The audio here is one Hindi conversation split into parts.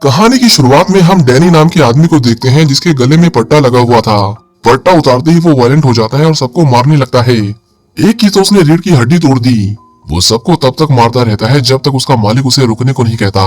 कहानी की शुरुआत में हम डैनी नाम के आदमी को देखते हैं जिसके गले में पट्टा लगा हुआ था। पट्टा उतारते ही वो वायलेंट हो जाता है और सबको मारने लगता है। एक की तो उसने रीढ़ की हड्डी तोड़ दी। वो सबको तब तक मारता रहता है जब तक उसका मालिक उसे रुकने को नहीं कहता।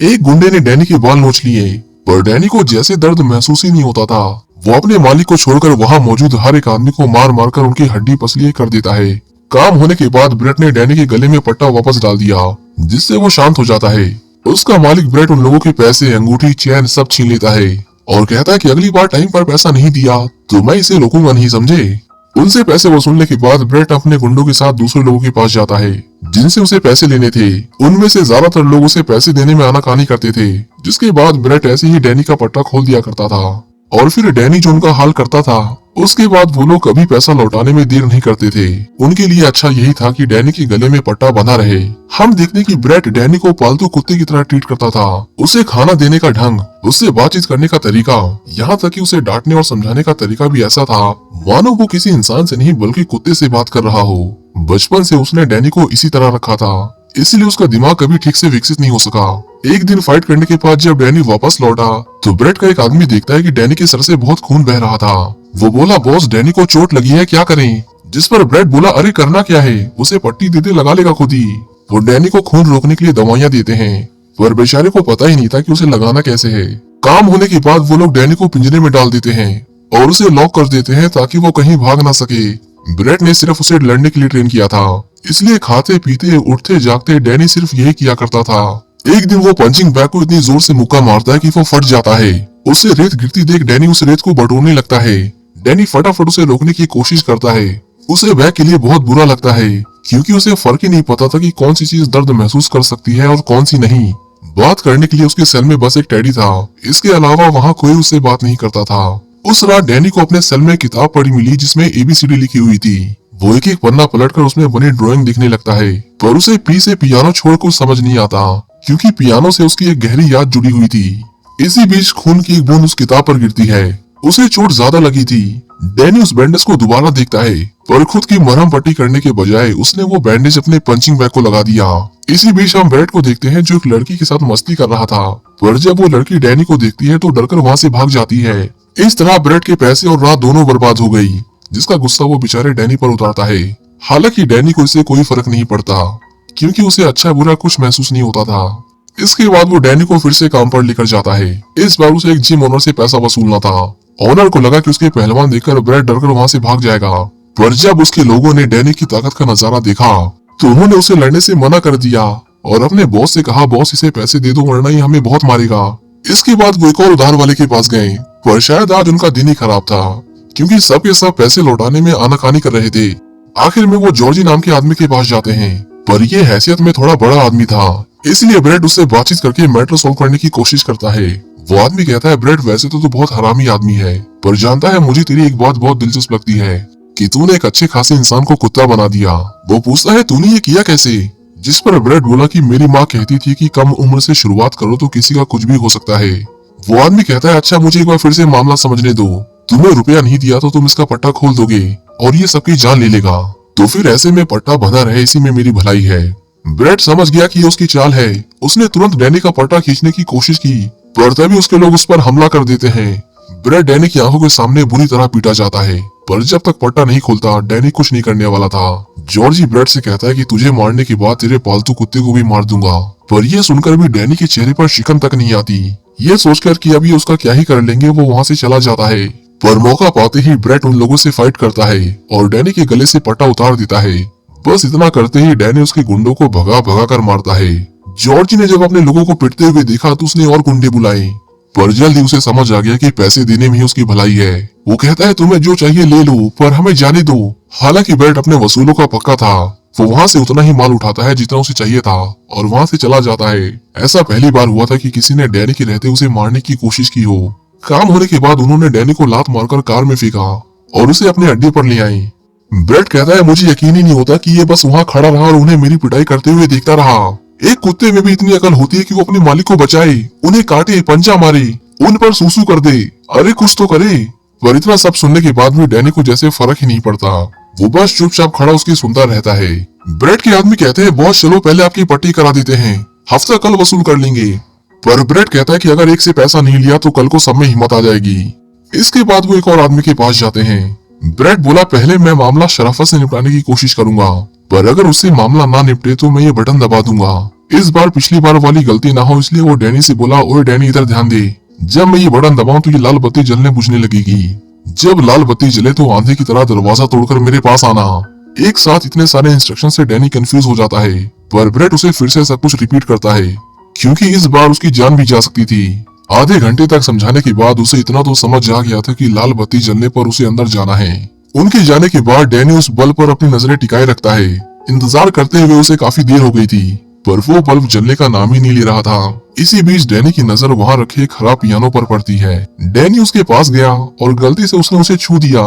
एक गुंडे ने डैनी के बाल नोच लिए, पर डैनी को जैसे दर्द महसूस ही नहीं होता था। वो अपने मालिक को छोड़कर वहाँ मौजूद हर एक आदमी को मार मार कर उनकी हड्डी पसलियां कर देता है। काम होने के बाद ब्रेट ने डैनी के गले में पट्टा वापस डाल दिया, जिससे वो शांत हो जाता है। उसका मालिक ब्रेट उन लोगों के पैसे, अंगूठी, चैन सब छीन लेता है और कहता है कि अगली बार टाइम पर पैसा नहीं दिया तो मैं इसे रोकूंगा नहीं, समझे। उनसे पैसे वसूलने के बाद ब्रेट अपने गुंडों के साथ दूसरे लोगों के पास जाता है जिनसे उसे पैसे लेने थे। उनमें से ज्यादातर लोग उसे पैसे देने में आनाकानी करते थे, जिसके बाद ब्रेट ऐसे ही डैनी का पट्टा खोल दिया करता था और फिर डैनी जो उनका हाल करता था उसके बाद वो लोग कभी पैसा लौटाने में देर नहीं करते थे। उनके लिए अच्छा यही था कि डैनी के गले में पट्टा बंधा रहे। हम देखते कि ब्रेट डैनी को पालतू कुत्ते की तरह ट्रीट करता था। उसे खाना देने का ढंग, उससे बातचीत करने का तरीका, यहाँ तक कि उसे डांटने और समझाने का तरीका भी ऐसा था मानो वो किसी इंसान से नहीं बल्कि कुत्ते से बात कर रहा हो। बचपन से उसने डैनी को इसी तरह रखा था, इसलिए उसका दिमाग कभी ठीक से विकसित नहीं हो सका। एक दिन फाइट करने के बाद जब डैनी वापस लौटा तो ब्रेट का एक आदमी देखता है कि डैनी के सर से बहुत खून बह रहा था। वो बोला, बॉस डैनी को चोट लगी है, क्या करें। जिस पर ब्रेट बोला, अरे करना क्या है, उसे पट्टी दे दे, लगा लेगा खुद ही। वो डैनी को खून रोकने के लिए दवाइयाँ देते हैं, पर बेचारे को पता ही नहीं था कि उसे लगाना कैसे है। काम होने के बाद वो लोग डैनी को पिंजरे में डाल देते हैं और उसे लॉक कर देते हैं ताकि वो कहीं भाग ना सके। ब्रेट ने सिर्फ उसे लड़ने के लिए ट्रेन किया था, इसलिए खाते पीते उठते जागते डैनी सिर्फ यही किया करता था। एक दिन वो पंचिंग बैग को इतनी जोर से मुक्का मारता है कि वो फट जाता है। उससे रेत गिरती देख डैनी उस रेत को बटोरने लगता है। डैनी फटाफट उसे रोकने की कोशिश करता है। उसे बैग के लिए बहुत बुरा लगता है क्योंकि उसे फर्क ही नहीं पता था कि कौन सी चीज दर्द महसूस कर सकती है और कौन सी नहीं। बात करने के लिए उसके सेल में बस एक टेडी था, इसके अलावा वहाँ कोई उससे बात नहीं करता था। उस रात डैनी को अपने सेल में किताब पढ़ी मिली जिसमें ABCD लिखी हुई थी। वो एक एक पन्ना पलटकर उसमें बनी ड्राइंग दिखने लगता है, पर उसे पी से पियानो छोड़ कुछ समझ नहीं आता क्योंकि पियानो से उसकी एक गहरी याद जुड़ी हुई थी। इसी बीच खून की एक बूंद उस किताब पर गिरती है। उसे चोट ज्यादा लगी थी। डैनी उस बैंडेज को दोबारा देखता है, पर खुद की मरहम पट्टी करने के बजाय उसने वो बैंडेज अपने पंचिंग बैग को लगा दिया। इसी बीच हम ब्रेट को देखते हैं जो एक लड़की के साथ मस्ती कर रहा था, पर जब वो लड़की डैनी को देखती है तो डरकर वहाँ से भाग जाती है। इस तरह ब्रेट के पैसे और रात दोनों बर्बाद हो गई, जिसका गुस्सा वो बेचारे डैनी पर उतारता है। हालांकि डैनी को इससे कोई फर्क नहीं पड़ता क्योंकि उसे अच्छा बुरा कुछ महसूस नहीं होता था। इसके बाद वो डैनी को फिर से काम पर लेकर जाता है। इस बार उसे एक जिम ओनर से पैसा वसूलना था। ओनर को लगा कि उसके पहलवान देखकर ब्रेट डरकर वहाँ से भाग जाएगा, पर जब उसके लोगों ने डैनी की ताकत का नजारा देखा तो उन्होंने उसे लड़ने से मना कर दिया और अपने बॉस से कहा, बॉस इसे पैसे दे दो वरना ये हमें बहुत मारेगा। इसके बाद वो एक और उधार वाले के पास गए, पर शायद आज उनका दिन ही खराब था क्योंकि सब के सब पैसे लौटाने में आनाकानी कर रहे थे। आखिर में वो जॉर्जी नाम के आदमी के पास जाते हैं, पर ये हैसियत में थोड़ा बड़ा आदमी था, इसलिए ब्रेट उससे बातचीत करके मैटर सॉल्व करने की कोशिश करता है। वो आदमी कहता है, ब्रेट वैसे तो तू बहुत हरामी आदमी है, पर जानता है मुझे तेरी एक बात बहुत दिलचस्प लगती है कि तूने एक अच्छे खासे इंसान को कुत्ता बना दिया। वो पूछता है, तूने ये किया कैसे। जिस पर ब्रेट बोला कि मेरी माँ कहती थी कि कम उम्र से शुरुआत करो तो किसी का कुछ भी हो सकता है। वो आदमी कहता है, अच्छा मुझे एक बार फिर से मामला समझने दो। तुम्हें रुपया नहीं दिया तो तुम इसका पट्टा खोल दोगे और ये सबकी जान ले लेगा, तो फिर ऐसे में पट्टा बंधा रहे, इसी में मेरी भलाई है। ब्रेट समझ गया कि ये उसकी चाल है। उसने तुरंत डैनी का पट्टा खींचने की कोशिश की, पर तभी उसके लोग उस पर हमला कर देते हैं। ब्रेट डैनी की आंखों के सामने बुरी तरह पीटा जाता है, पर जब तक पट्टा नहीं खुलता डैनी कुछ नहीं करने वाला था। जॉर्जी ब्रेट से कहता है कि तुझे मारने के बाद तेरे पालतू कुत्ते को भी मार दूंगा, पर यह सुनकर भी डैनी के चेहरे पर शिकन तक नहीं आती। ये सोचकर कि अभी उसका क्या ही कर लेंगे वो वहाँ से चला जाता है, पर मौका पाते ही ब्रेट उन लोगों से फाइट करता है और डैनी के गले से पट्टा उतार देता है। बस इतना करते ही डैनी उसके गुंडों को भगा भगा कर मारता है। जॉर्जी ने जब अपने लोगों को पिटते हुए देखा तो उसने और गुंडे बुलाए, पर जल्दी उसे समझ आ गया कि पैसे देने में ही उसकी भलाई है। वो कहता है, तुम्हें जो चाहिए ले लो, पर हमें जाने दो। हालांकि ब्रेट अपने वसूलों का पक्का था। वो वहाँ से उतना ही माल उठाता है जितना उसे चाहिए था और वहाँ से चला जाता है। ऐसा पहली बार हुआ था कि किसी ने डैनी के रहते उसे मारने की कोशिश की हो। काम होने के बाद उन्होंने डैनी को लात मारकर कार में फेंका और उसे अपने अड्डे पर ले आए। ब्रेट कहता है, मुझे यकीन ही नहीं होता कि ये बस वहाँ खड़ा रहा और उन्हें मेरी पिटाई करते हुए देखता रहा। एक कुत्ते में भी इतनी अकल होती है कि वो अपने मालिक को बचाए, उन्हें काटे, पंजा मारे, उन पर सूसू कर दे, अरे कुछ तो करे। पर इतना सब सुनने के बाद भी डैनी को जैसे फर्क ही नहीं पड़ता। वो बस चुपचाप खड़ा उसकी सुनता रहता है। ब्रेट के आदमी कहते हैं, बॉस चलो पहले आपकी पट्टी करा देते हैं, हफ्ता कल वसूल कर लेंगे। पर ब्रेट कहता है कि अगर एक से पैसा नहीं लिया तो कल को सब में हिम्मत आ जाएगी। इसके बाद वो एक और आदमी के पास जाते हैं। ब्रेट बोला पहले मैं मामला शराफत से निपटाने की कोशिश करूंगा, पर अगर उससे मामला ना निपटे तो मैं ये बटन दबा दूंगा। इस बार पिछली बार वाली गलती ना हो, इसलिए वो डैनी से बोला ओए डैनी इधर ध्यान दे, जब मैं ये बटन दबाऊं तो ये लाल बत्ती जलने बुझने लगेगी। जब लाल बत्ती जले तो आंधी की तरह दरवाजा तोड़कर मेरे पास आना। एक साथ इतने सारे इंस्ट्रक्शन से डैनी कंफ्यूज हो जाता है, पर ब्रेट उसे फिर से सब कुछ रिपीट करता है क्योंकि इस बार उसकी जान भी जा सकती थी। आधे घंटे तक समझाने के बाद उसे इतना तो समझ आ गया था कि लाल बत्ती जलने पर उसे अंदर जाना है। उनके जाने के बाद डैनी उस बल्ब पर अपनी नजरें टिकाए रखता है। इंतजार करते हुए उसे काफी देर हो गई थी, पर वो बल्ब जलने का नाम ही नहीं ले रहा था। इसी बीच डैनी की नजर वहाँ रखे खराब पियानो पर पड़ती है। डैनी उसके पास गया और गलती से उसने उसे छू दिया,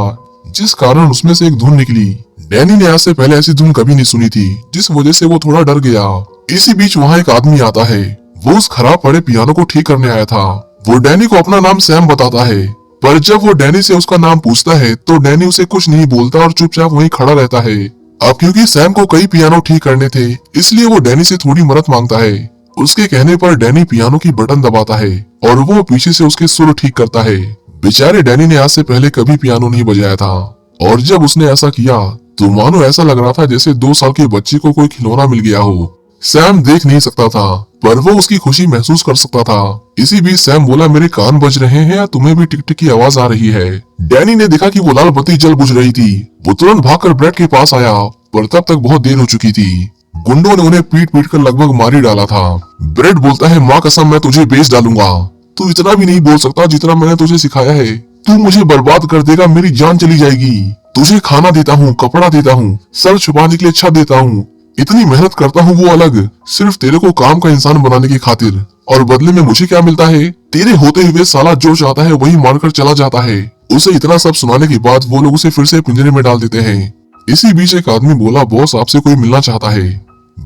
जिस कारण उसमें से एक धुन निकली। डैनी ने आज से पहले ऐसी धुन कभी नहीं सुनी थी, जिस वजह से वो थोड़ा डर गया। इसी बीच वहाँ एक आदमी आता है, वो उस खराब पड़े पियानो को ठीक करने आया था। वो डैनी को अपना नाम सैम बताता है, पर जब वो डैनी से उसका नाम पूछता है तो डैनी उसे कुछ नहीं बोलता और चुपचाप वहीं खड़ा रहता है। अब क्योंकि सैम को कई पियानो ठीक करने थे, इसलिए वो डैनी से थोड़ी मदद मांगता है। उसके कहने पर डैनी पियानो की बटन दबाता है और वो पीछे से उसके सुर ठीक करता है। बेचारे डैनी ने आज से पहले कभी पियानो नहीं बजाया था, और जब उसने ऐसा किया तो मानो ऐसा लग रहा था जैसे 2 साल के बच्चे को कोई खिलौना मिल गया हो। सैम देख नहीं सकता था, पर वो उसकी खुशी महसूस कर सकता था। इसी बीच सैम बोला मेरे कान बज रहे हैं या तुम्हें भी टिक टिक की आवाज आ रही है। डैनी ने देखा कि वो लाल बत्ती जल बुझ रही थी। वो तुरंत भागकर ब्रेट के पास आया, पर तब तक बहुत देर हो चुकी थी। गुंडों ने उन्हें पीट पीट कर लगभग मार ही डाला था। ब्रेट बोलता है माँ कसम मैं तुझे बेच डालूंगा। तू इतना भी नहीं बोल सकता जितना मैंने तुझे सिखाया है। तू मुझे बर्बाद कर देगा, मेरी जान चली जाएगी। तुझे खाना देता हूँ, कपड़ा देता हूँ, सर छुपाने के लिए छत देता हूँ, इतनी मेहनत करता हूँ वो अलग, सिर्फ तेरे को काम का इंसान बनाने की खातिर, और बदले में मुझे क्या मिलता है? तेरे होते हुए साला जो चाहता है वही मारकर चला जाता है। उसे इतना सब सुनाने के बाद वो लोग उसे फिर से पिंजरे में डाल देते हैं। इसी बीच एक आदमी बोला बॉस आपसे कोई मिलना चाहता है।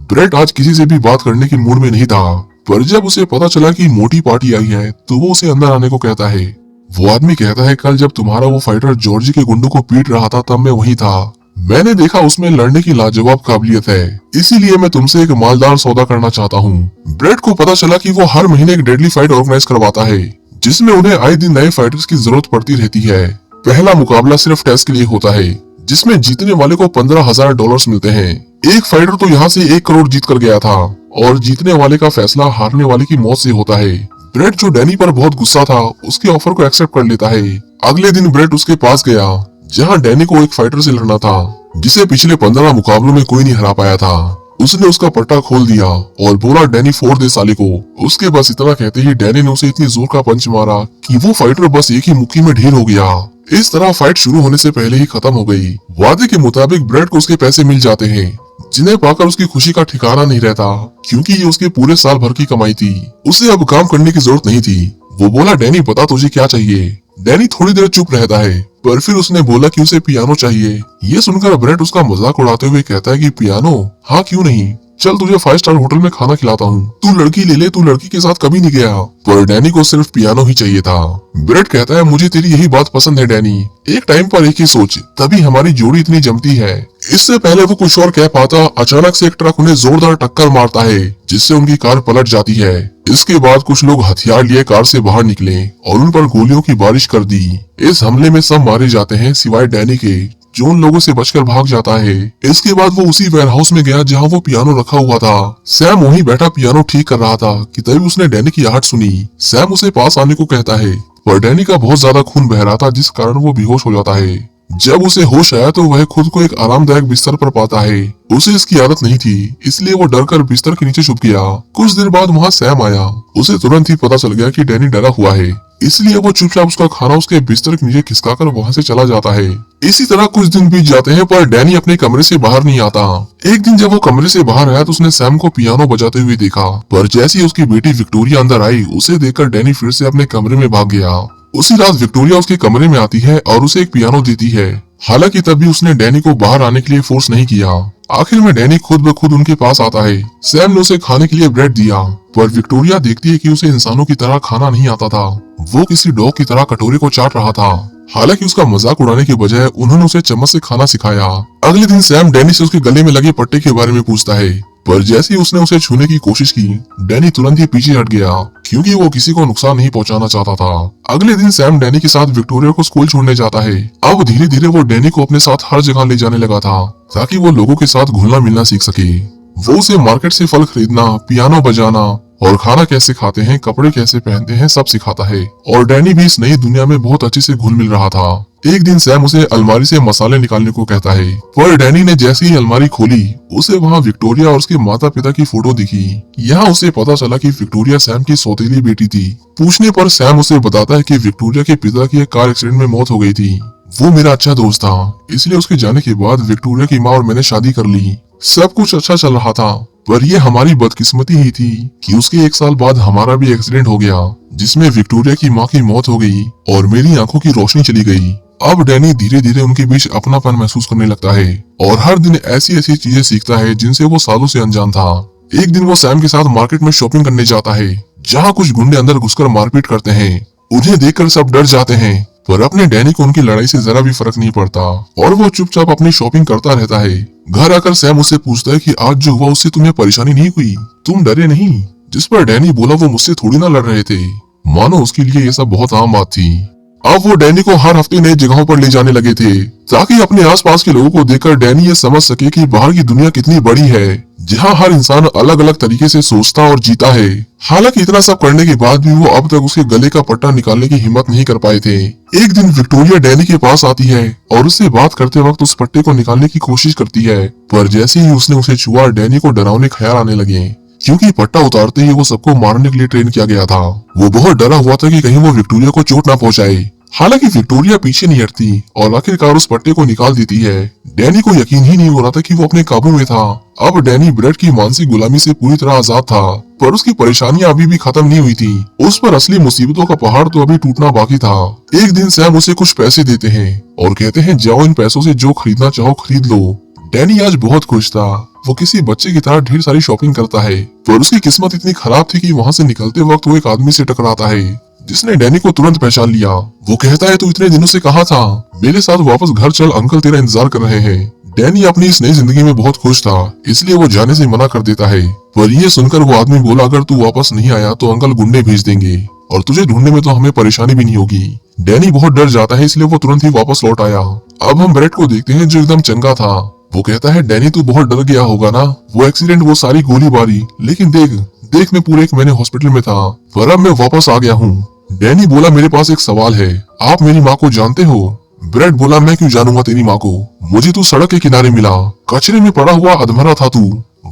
ब्रेट आज किसी से भी बात करने की मूड में नहीं था, पर जब उसे पता चला कि मोटी पार्टी आई है तो वो उसे अंदर आने को कहता है। वो आदमी कहता है कल जब तुम्हारा वो फाइटर जॉर्जी के गुंडों को पीट रहा था तब मैं वहीं था। मैंने देखा उसमें लड़ने की लाजवाब काबिलियत है, इसीलिए मैं तुमसे एक मालदार सौदा करना चाहता हूँ। ब्रेट को पता चला कि वो हर महीने एक डेडली फाइट ऑर्गेनाइज करवाता है, जिसमें उन्हें आए दिन नए फाइटर्स की जरूरत पड़ती रहती है। पहला मुकाबला सिर्फ टेस्ट के लिए होता है, जिसमें जीतने वाले को $15,000 मिलते हैं। एक फाइटर तो यहाँ से 1 करोड़ जीत कर गया था, और जीतने वाले का फैसला हारने वाले की मौत से होता है। ब्रेट जो डैनी पर बहुत गुस्सा था, उसके ऑफर को एक्सेप्ट कर लेता है। अगले दिन ब्रेट उसके पास गया, जहाँ डैनी को एक फाइटर से लड़ना था, जिसे पिछले 15 मुकाबलों में कोई नहीं हरा पाया था। उसने उसका पट्टा खोल दिया और बोला डैनी फोड़ दे साले को। उसके बस इतना कहते ही डैनी ने उसे इतनी जोर का पंच मारा कि वो फाइटर बस एक ही मुक्की में ढेर हो गया। इस तरह फाइट शुरू होने से पहले ही खत्म हो गई। वादे के मुताबिक ब्रेट को उसके पैसे मिल जाते हैं, जिन्हें पाकर उसकी खुशी का ठिकाना नहीं रहता, क्योंकि ये उसके पूरे साल भर की कमाई थी। उसे अब काम करने की जरूरत नहीं थी। वो बोला डैनी बता तुझे क्या चाहिए। डैनी थोड़ी देर चुप रहता है, पर फिर उसने बोला कि उसे पियानो चाहिए। ये सुनकर ब्रेट उसका मजाक उड़ाते हुए कहता है कि पियानो? हाँ क्यों नहीं, चल तुझे 5 स्टार होटल में खाना खिलाता हूँ, तू लड़की ले ले, तू लड़की के साथ कभी नहीं गया। पर डैनी को सिर्फ पियानो ही चाहिए था। ब्रेट कहता है मुझे तेरी यही बात पसंद है डैनी, एक टाइम पर एक ही सोच, तभी हमारी जोड़ी इतनी जमती है। इससे पहले वो कुछ और कह पाता, अचानक से एक ट्रक उन्हें जोरदार टक्कर मारता है, जिससे उनकी कार पलट जाती है। इसके बाद कुछ लोग हथियार लिए कार से बाहर निकले और उन पर गोलियों की बारिश कर दी। इस हमले में सब मारे जाते हैं सिवाय डैनी के, जो उन लोगों से बचकर भाग जाता है। इसके बाद वो उसी वेयरहाउस में गया जहाँ वो पियानो रखा हुआ था। सैम वहीं बैठा पियानो ठीक कर रहा था कि तभी उसने डैनी की आहट सुनी। सैम उसे पास आने को कहता है, पर डैनी का बहुत ज्यादा खून बह रहा था, जिस कारण वो बेहोश हो जाता है। जब उसे होश आया तो वह खुद को एक आरामदायक बिस्तर पर पाता है। उसे इसकी आदत नहीं थी, इसलिए वो डरकर बिस्तर के नीचे छुप गया। कुछ देर बाद वहाँ सैम आया। उसे तुरंत ही पता चल गया कि डैनी डरा हुआ है, इसलिए वो चुपचाप उसका खाना उसके बिस्तर के नीचे खिसकाकर वहाँ से चला जाता है। इसी तरह कुछ दिन बीत जाते हैं, पर डैनी अपने कमरे से बाहर नहीं आता। एक दिन जब वो कमरे से बाहर आया तो उसने सैम को पियानो बजाते हुए देखा, पर जैसे ही उसकी बेटी विक्टोरिया अंदर आई, उसे देखकर डैनी फिर से अपने कमरे में भाग गया। उसी रात विक्टोरिया उसके कमरे में आती है और उसे एक पियानो देती है। हालांकि तब भी उसने डैनी को बाहर आने के लिए फोर्स नहीं किया। आखिर में डैनी खुद ब खुद उनके पास आता है। सैम ने उसे खाने के लिए ब्रेड दिया, पर विक्टोरिया देखती है कि उसे इंसानों की तरह खाना नहीं आता था। वो किसी डॉग की तरह कटोरे को चाट रहा था। हालांकि उसका मजाक उड़ाने के बजाय उन्होंने उसे चम्मच से खाना सिखाया। अगले दिन सैम डैनी से उसके गले में लगे पट्टे के बारे में पूछता है, पर जैसे ही उसने उसे छूने की कोशिश की, डैनी तुरंत ही पीछे हट गया क्योंकि वो किसी को नुकसान नहीं पहुंचाना चाहता था। अगले दिन सैम डैनी के साथ विक्टोरिया को स्कूल छोड़ने जाता है। अब धीरे धीरे वो डैनी को अपने साथ हर जगह ले जाने लगा था ताकि वो लोगों के साथ घुलना मिलना सीख सके। वो उसे मार्केट से फल खरीदना, पियानो बजाना और खाना कैसे खाते हैं, कपड़े कैसे पहनते हैं, सब सिखाता है। और डैनी भी इस नई दुनिया में बहुत अच्छे से घुल मिल रहा था। एक दिन सैम उसे अलमारी से मसाले निकालने को कहता है, पर डैनी ने जैसे ही अलमारी खोली, उसे वहाँ विक्टोरिया और उसके माता पिता की फोटो दिखी। यहाँ उसे पता चला कि विक्टोरिया सैम की सौतेली बेटी थी। पूछने पर सैम उसे बताता है कि विक्टोरिया के पिता की एक कार एक्सीडेंट में मौत हो गई थी। वो मेरा अच्छा दोस्त था, इसलिए उसके जाने के बाद विक्टोरिया की माँ और मैंने शादी कर ली। सब कुछ अच्छा चल रहा था, पर ये हमारी बदकिस्मती ही थी कि उसके 1 साल बाद हमारा भी एक्सीडेंट हो गया, जिसमें विक्टोरिया की माँ की मौत हो गई और मेरी आंखों की रोशनी चली गई। अब डैनी धीरे धीरे उनके बीच अपनापन महसूस करने लगता है और हर दिन ऐसी ऐसी चीजें सीखता है जिनसे वो सालों से अनजान था। एक दिन वो सैम के साथ मार्केट में शॉपिंग करने जाता है, जहाँ कुछ गुंडे अंदर घुसकर मारपीट करते हैं। उन्हें देखकर सब डर जाते हैं, पर अपने डैनी को उनकी लड़ाई से जरा भी फर्क नहीं पड़ता और वो चुपचाप अपनी शॉपिंग करता रहता है। घर आकर सैम उससे पूछता है कि आज जो हुआ उससे तुम्हें परेशानी नहीं हुई, तुम डरे नहीं? जिस पर डैनी बोला वो मुझसे थोड़ी ना लड़ रहे थे, मानो उसके लिए ये सब बहुत आम बात थी। अब वो डैनी को हर हफ्ते नई जगहों पर ले जाने लगे थे ताकि अपने आसपास के लोगों को देखकर डैनी ये समझ सके कि बाहर की दुनिया कितनी बड़ी है, जहाँ हर इंसान अलग अलग तरीके से सोचता और जीता है। हालांकि इतना सब करने के बाद भी वो अब तक उसके गले का पट्टा निकालने की हिम्मत नहीं कर पाए थे। एक दिन विक्टोरिया डैनी के पास आती है और उससे बात करते वक्त उस पट्टे को निकालने की कोशिश करती है, पर जैसे ही उसने उसे छुआ, डैनी को डरावने ख्याल आने लगे क्योंकि पट्टा उतारते ही वो सबको मारने के लिए ट्रेन किया गया था। वो बहुत डरा हुआ था कि कहीं वो विक्टोरिया को चोट ना पहुंचाए। हालांकि विक्टोरिया पीछे नहीं हटती और आखिरकार उस पट्टे को निकाल देती है। डैनी को यकीन ही नहीं हो रहा था कि वो अपने काबू में था। अब डैनी ब्रेड की मानसिक गुलामी से पूरी तरह आजाद था, पर उसकी परेशानियां अभी भी खत्म नहीं हुई थी। उस पर असली मुसीबतों का पहाड़ तो अभी टूटना बाकी था। एक दिन सैम उसे कुछ पैसे देते हैं और कहते हैं जाओ इन पैसों से जो खरीदना चाहो खरीद लो। डैनी आज बहुत खुश था। वो किसी बच्चे की तरह ढेर सारी शॉपिंग करता है, पर उसकी किस्मत इतनी खराब थी कि वहाँ से निकलते वक्त वो एक आदमी से टकराता है जिसने डैनी को तुरंत पहचान लिया। वो कहता है तू इतने दिनों से कहाँ था? मेरे साथ वापस घर चल, अंकल तेरा इंतजार कर रहे हैं। डैनी अपनी इस नई जिंदगी में बहुत खुश था, इसलिए वो जाने से मना कर देता है, पर ये सुनकर वो आदमी बोला अगर तू वापस नहीं आया तो अंकल गुंडे भेज देंगे और तुझे ढूंढने में तो हमें परेशानी भी नहीं होगी। डैनी बहुत डर जाता है, इसलिए वो तुरंत ही वापस लौट आया। अब हम ब्रेड को देखते हैं जो एकदम चंगा था। वो कहता है डैनी तू बहुत डर गया होगा ना, वो एक्सीडेंट, वो सारी गोलीबारी, लेकिन देख मैं पूरे 1 महीने हॉस्पिटल में था, पर अब मैं वापस आ गया हूँ। डैनी बोला मेरे पास एक सवाल है, आप मेरी माँ को जानते हो? ब्रेड बोला मैं क्यों जानूंगा तेरी माँ को, मुझे तू सड़क के किनारे मिला, कचरे में पड़ा हुआ अधमरा था, तू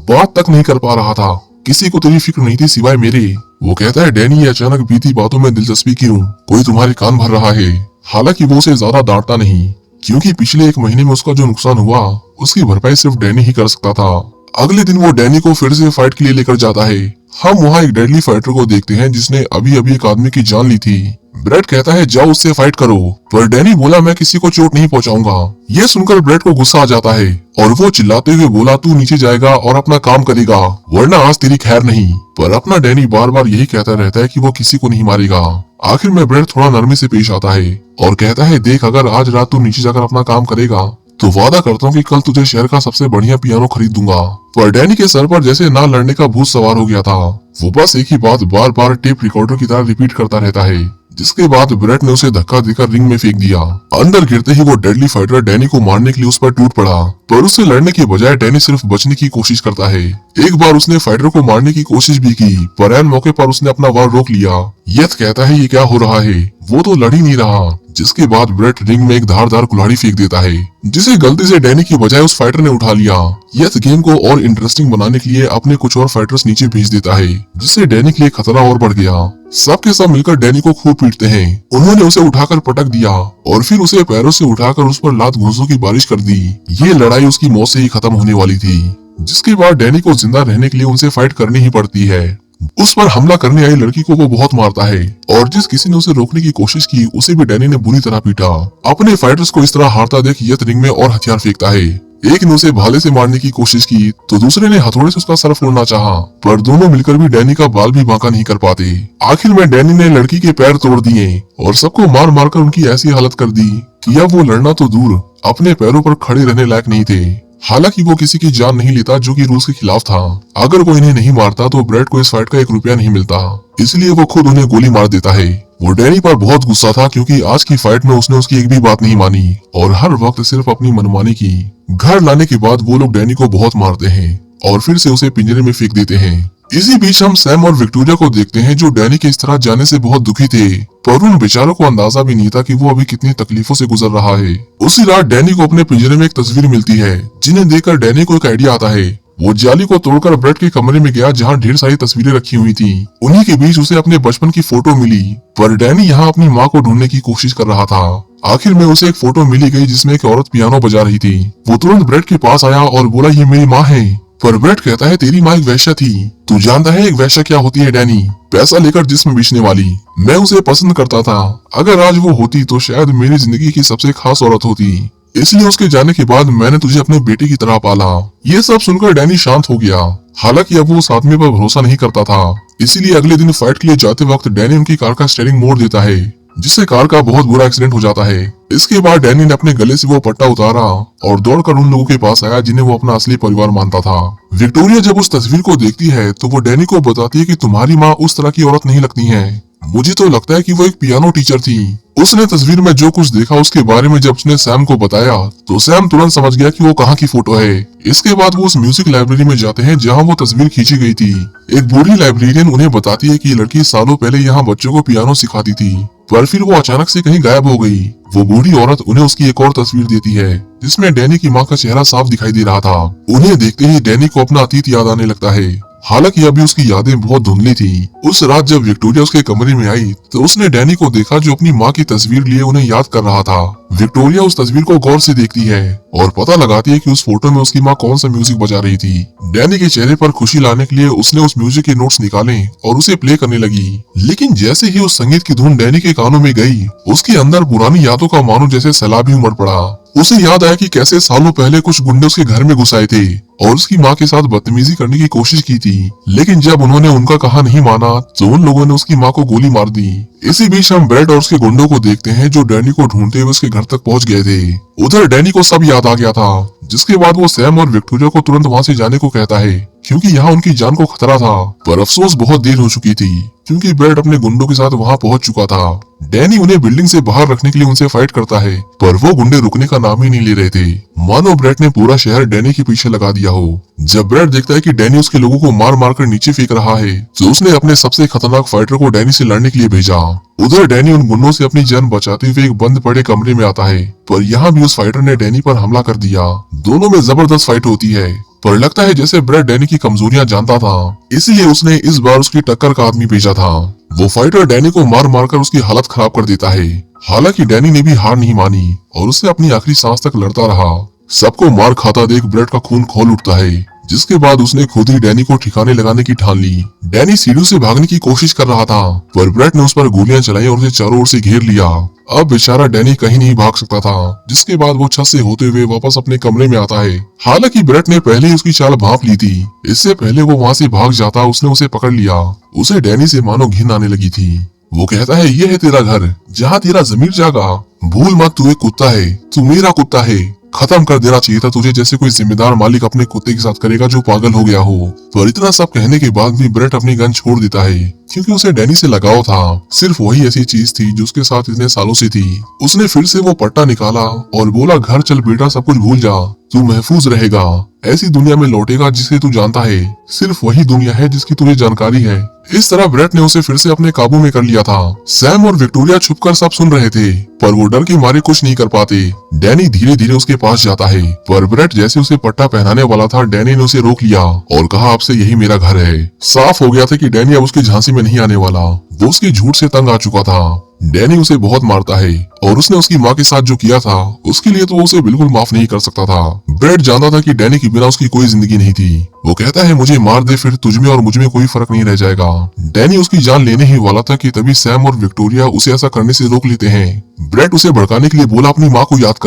बात तक नहीं कर पा रहा था, किसी को तेरी फिक्र नहीं थी सिवाय मेरे। वो कहता है डैनी ये अचानक बीती बातों में दिलचस्पी क्यों, कोई तुम्हारे कान भर रहा है। हालांकि वो उसे ज्यादा डांटता नहीं क्योंकि पिछले 1 महीने में उसका जो नुकसान हुआ उसकी भरपाई सिर्फ डैनी ही कर सकता था। अगले दिन वो डैनी को फिर से फाइट के लिए लेकर जाता है। हम वहाँ एक डेडली फाइटर को देखते हैं जिसने अभी अभी एक आदमी की जान ली थी। ब्रेड कहता है जाओ उससे फाइट करो, पर डैनी बोला मैं किसी को चोट नहीं पहुंचाऊंगा। ये सुनकर ब्रेड को गुस्सा आ जाता है और वो चिल्लाते हुए बोला तू नीचे जाएगा और अपना काम करेगा वरना आज तेरी खैर नहीं। पर अपना डैनी बार बार यही कहता रहता है कि वो किसी को नहीं मारेगा। आखिर में ब्रेड थोड़ा नरमी से पेश आता है और कहता है देख अगर आज रात तू नीचे जाकर अपना काम करेगा तो वादा करता हूँ कि कल तुझे शहर का सबसे बढ़िया पियानो खरीद दूंगा। पर डैनी के सर पर जैसे ना लड़ने का भूत सवार हो गया था। वो बस एक ही बात बार बार टेप रिकॉर्डर की तरह रिपीट करता रहता है, जिसके बाद ब्रेड ने उसे धक्का देकर रिंग में फेंक दिया। अंदर गिरते ही वो डेडली फाइटर डैनी को मारने के लिए उस पर टूट पड़ा, पर उससे लड़ने के बजाय डैनी सिर्फ बचने की कोशिश करता है। एक बार उसने फाइटर को मारने की कोशिश भी की, पर ऐन मौके पर उसने अपना वार रोक लिया। यथ कहता है ये क्या हो रहा है, वो तो लड़ ही नहीं रहा। जिसके बाद ब्रेड रिंग में एक धारदार कुल्हाड़ी फेंक देता है, जिसे गलती से डैनी की बजाय उस फाइटर ने उठा लिया। यथ गेम को और इंटरेस्टिंग बनाने के लिए अपने कुछ और फाइटर्स नीचे भेज देता है, जिससे डैनी के लिए खतरा और बढ़ गया। सबके सब मिलकर डैनी को खूब पीटते हैं। उन्होंने उसे उठाकर पटक दिया और फिर उसे पैरों से उठाकर उस पर लात घूंसों की बारिश कर दी। ये लड़ाई उसकी मौत से ही खत्म होने वाली थी, जिसके बाद डैनी को जिंदा रहने के लिए उनसे फाइट करनी ही पड़ती है। उस पर हमला करने आई लड़की को वो बहुत मारता है और जिस किसी ने उसे रोकने की कोशिश की उसे भी डैनी ने बुरी तरह पीटा। अपने फाइटर्स को इस तरह हारता देख यथ रिंग में और हथियार फेंकता है। एक ने उसे भाले से मारने की कोशिश की तो दूसरे ने हथौड़े से उसका सर फोड़ना चाहा, पर दोनों मिलकर भी डैनी का बाल भी बांका नहीं कर पाते। आखिर में डैनी ने लड़की के पैर तोड़ दिए और सबको मार मार कर उनकी ऐसी हालत कर दी कि अब वो लड़ना तो दूर अपने पैरों पर खड़े रहने लायक नहीं थे। हालांकि वो किसी की जान नहीं लेता जो कि रूल्स के खिलाफ था। अगर वो इन्हें नहीं मारता तो ब्रेड को इस फाइट का 1 रुपया नहीं मिलता, इसलिए वो खुद उन्हें गोली मार देता है। वो डैनी पर बहुत गुस्सा था क्योंकि आज की फाइट में उसने उसकी एक भी बात नहीं मानी और हर वक्त सिर्फ अपनी मनमानी की। घर लाने के बाद वो लोग डैनी को बहुत मारते हैं और फिर से उसे पिंजरे में फेंक देते हैं। इसी बीच हम सैम और विक्टोरिया को देखते हैं जो डैनी के इस तरह जाने से बहुत दुखी थे, पर उन बेचारों को अंदाजा भी नहीं था कि वो अभी कितनी तकलीफों से गुजर रहा है। उसी रात डैनी को अपने पिंजरे में एक तस्वीर मिलती है, जिन्हें देखकर डैनी को एक आइडिया आता है। वो जाली को तोड़कर ब्रेड के कमरे में गया जहाँ ढेर सारी तस्वीरें रखी हुई थी। उन्हीं के बीच उसे अपने बचपन की फोटो मिली, पर डैनी यहाँ अपनी माँ को ढूंढने की कोशिश कर रहा था। आखिर में उसे एक फोटो मिली गई जिसमें एक औरत पियानो बजा रही थी। वो तुरंत ब्रेड के पास आया और बोला ये मेरी माँ है, पर ब्रेड कहता है तेरी माँ एक वैश्या थी। तू जानता है एक वैश्या क्या होती है डैनी? पैसा लेकर जिस्म बेचने वाली। मैं उसे पसंद करता था, अगर आज वो होती तो शायद मेरी जिंदगी की सबसे खास औरत होती, इसलिए उसके जाने के बाद मैंने तुझे अपने बेटे की तरह पाला। ये सब सुनकर डैनी शांत हो गया। हालांकि अब वो उस आदमी पर भरोसा नहीं करता था, इसीलिए अगले दिन फाइट के लिए जाते वक्त डैनी उनकी कार का स्टीयरिंग मोड़ देता है, जिससे कार का बहुत बुरा एक्सीडेंट हो जाता है। इसके बाद डैनी ने अपने गले से वो पट्टा उतारा और दौड़कर उन लोगों के पास आया जिन्हें वो अपना असली परिवार मानता था। विक्टोरिया जब उस तस्वीर को देखती है तो वो डैनी को बताती है कि तुम्हारी माँ उस तरह की औरत नहीं लगती है, मुझे तो लगता है कि वो एक पियानो टीचर थी। उसने तस्वीर में जो कुछ देखा उसके बारे में जब उसने सैम को बताया तो सैम तुरंत समझ गया कि वो कहाँ की फोटो है। इसके बाद वो उस म्यूजिक लाइब्रेरी में जाते हैं जहाँ वो तस्वीर खींची गई थी। एक बूढ़ी लाइब्रेरियन उन्हें बताती है कि ये लड़की सालों पहले यहाँ बच्चों को पियानो सिखाती थी, पर फिर वो अचानक से कहीं गायब हो गई। वो बूढ़ी औरत उन्हें उसकी एक और तस्वीर देती है जिसमें डैनी की माँ का चेहरा साफ दिखाई दे रहा था। उन्हें देखते ही डैनी को अपना अतीत याद आने लगता है, हालांकि अभी उसकी यादें बहुत धुंधली थी। उस रात जब विक्टोरिया उसके कमरे में आई तो उसने डैनी को देखा जो अपनी माँ की तस्वीर लिए उन्हें याद कर रहा था। विक्टोरिया उस तस्वीर को गौर से देखती है और पता लगाती है कि उस फोटो में उसकी माँ कौन सा म्यूजिक बजा रही थी। डैनी के चेहरे पर खुशी लाने के लिए उसने उस म्यूजिक के नोट्स निकाले और उसे प्ले करने लगी, लेकिन जैसे ही उस संगीत की धुन डैनी के कानों में गई उसके अंदर पुरानी यादों का मानो जैसे सैलाब ही उमड़ पड़ा। उसे याद आया कि कैसे सालों पहले कुछ गुंडे उसके घर में घुस आए थे और उसकी माँ के साथ बदतमीजी करने की कोशिश की थी, लेकिन जब उन्होंने उनका कहा नहीं माना तो उन लोगों ने उसकी माँ को गोली मार दी। इसी बीच हम ब्रेड और उसके गुंडों को देखते हैं जो डैनी को ढूंढते हुए उसके घर तक पहुंच गए थे। उधर डैनी को सब याद आ गया था, जिसके बाद वो सैम और विक्टोरिया को तुरंत वहां से जाने को कहता है क्योंकि यहाँ उनकी जान को खतरा था। पर अफसोस बहुत देर हो चुकी थी क्योंकि ब्रेड अपने गुंडों के साथ वहां पहुंच चुका था। डैनी उन्हें बिल्डिंग से बाहर रखने के लिए उनसे फाइट करता है, पर वो गुंडे रुकने का नाम ही नहीं ले रहे थे, मानो ब्रेड ने पूरा शहर डैनी के पीछे लगा दिया हो। जब ब्रेड देखता है कि डैनी उसके लोगों को मार मार कर नीचे फेंक रहा है तो उसने अपने सबसे खतरनाक फाइटर को डैनी से लड़ने के लिए भेजा। उधर डैनी उन गुंडों से अपनी जान बचाते हुए एक बंद पड़े कमरे में आता है, पर यहाँ भी उस फाइटर ने डैनी पर हमला कर दिया। दोनों में जबरदस्त फाइट होती है, पर लगता है जैसे ब्रेड डैनी की कमजोरियां जानता था, इसलिए उसने इस बार उसकी टक्कर का आदमी भेजा था। वो फाइटर डैनी को मार मार कर उसकी हालत खराब कर देता है। हालांकि डैनी ने भी हार नहीं मानी और उससे अपनी आखिरी सांस तक लड़ता रहा। सबको मार खाता देख ब्रेड का खून खौल उठता है, जिसके बाद उसने खुद ही डैनी को ठिकाने लगाने की ठान ली। डैनी सीढ़ियों से भागने की कोशिश कर रहा था, पर ब्रेड ने उस पर गोलियां चलाई और उसे चारों ओर से घेर लिया। अब बेचारा डैनी कहीं नहीं भाग सकता था, जिसके बाद वो छत से होते हुए वापस अपने कमरे में आता है। हालांकि ब्रेड ने पहले ही उसकी चाल भांप ली थी, इससे पहले वो वहाँ से भाग जाता उसने उसे पकड़ लिया। उसे डैनी से मानो घिन आने लगी थी। वो कहता है ये है तेरा घर जहाँ तेरा जमीर जागा, भूल मत तू एक कुत्ता है, तू मेरा कुत्ता है, खत्म कर देना चाहिए था तुझे जैसे कोई जिम्मेदार मालिक अपने कुत्ते के साथ करेगा जो पागल हो गया हो। पर इतना सब कहने के बाद भी ब्रेड अपनी गन छोड़ देता है क्योंकि उसे डैनी से लगाव था। सिर्फ वही ऐसी चीज थी जो उसके साथ इतने सालों से थी। उसने फिर से वो पट्टा निकाला और बोला घर चल बेटा, सब कुछ भूल जा, तू महफूज रहेगा, ऐसी दुनिया में लौटेगा जिसे तू जानता है, सिर्फ वही दुनिया है जिसकी तुझे जानकारी है। इस तरह ब्रेड ने उसे फिर से अपने काबू में कर लिया था। सैम और विक्टोरिया छुपकर सब सुन रहे थे, पर वो डर के मारे कुछ नहीं कर पाते। डैनी धीरे धीरे उसके पास जाता है, पर ब्रेड जैसे उसे पट्टा पहनाने वाला था डैनी ने उसे रोक लिया और कहा आपसे यही मेरा घर है। साफ हो गया था कि डैनी अब उसकी झांसी में नहीं आने वाला, वो उसके झूठ से तंग आ चुका था। डैनी उसे बहुत मारता है और उसने उसकी माँ के साथ जो किया था उसके लिए तो वो उसे बिल्कुल माफ नहीं कर सकता था। ब्रेड जानता था कि डैनी के बिना उसकी कोई जिंदगी नहीं थी। वो कहता है मुझे मार दे, फिर तुझमें और मुझमें कोई फर्क नहीं रह जाएगा। डैनी उसकी जान लेने ही वाला था कि तभी सैम और विक्टोरिया उसे ऐसा करने से रोक लेते हैं। ब्रेड उसे भड़काने के लिए बोला अपनी माँ को याद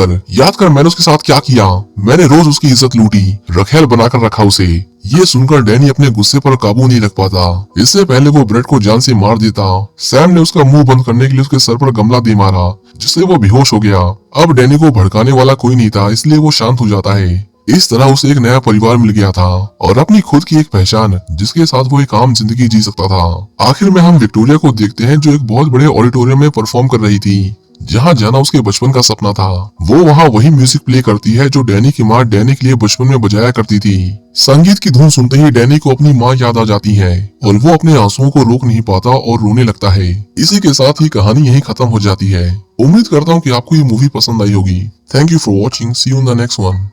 कर मैंने उसके साथ क्या किया, मैंने रोज उसकी इज्जत लूटी, रखेल बनाकर रखा उसे। ये सुनकर डैनी अपने गुस्से पर काबू नहीं रख पाता। इससे पहले वो ब्रेड को जान से मार देता, सैम ने उसका मुंह बंद करने के लिए उसके सर पर गमला दे मारा, जिससे वो बेहोश हो गया। अब डैनी को भड़काने वाला कोई नहीं था, इसलिए वो शांत हो जाता है। इस तरह उसे एक नया परिवार मिल गया था और अपनी खुद की एक पहचान, जिसके साथ वो एक आम जिंदगी जी सकता था। आखिर में हम विक्टोरिया को देखते हैं जो एक बहुत बड़े ऑडिटोरियम में परफॉर्म कर रही थी, जहाँ जाना उसके बचपन का सपना था। वो वहाँ वही म्यूजिक प्ले करती है जो डैनी की माँ डैनी के लिए बचपन में बजाया करती थी। संगीत की धुन सुनते ही डैनी को अपनी माँ याद आ जाती है और वो अपने आंसुओं को रोक नहीं पाता और रोने लगता है। इसी के साथ ही कहानी यहीं खत्म हो जाती है। उम्मीद करता हूँ कि आपको ये मूवी पसंद आई होगी। Thank you for watching, see you in the next one.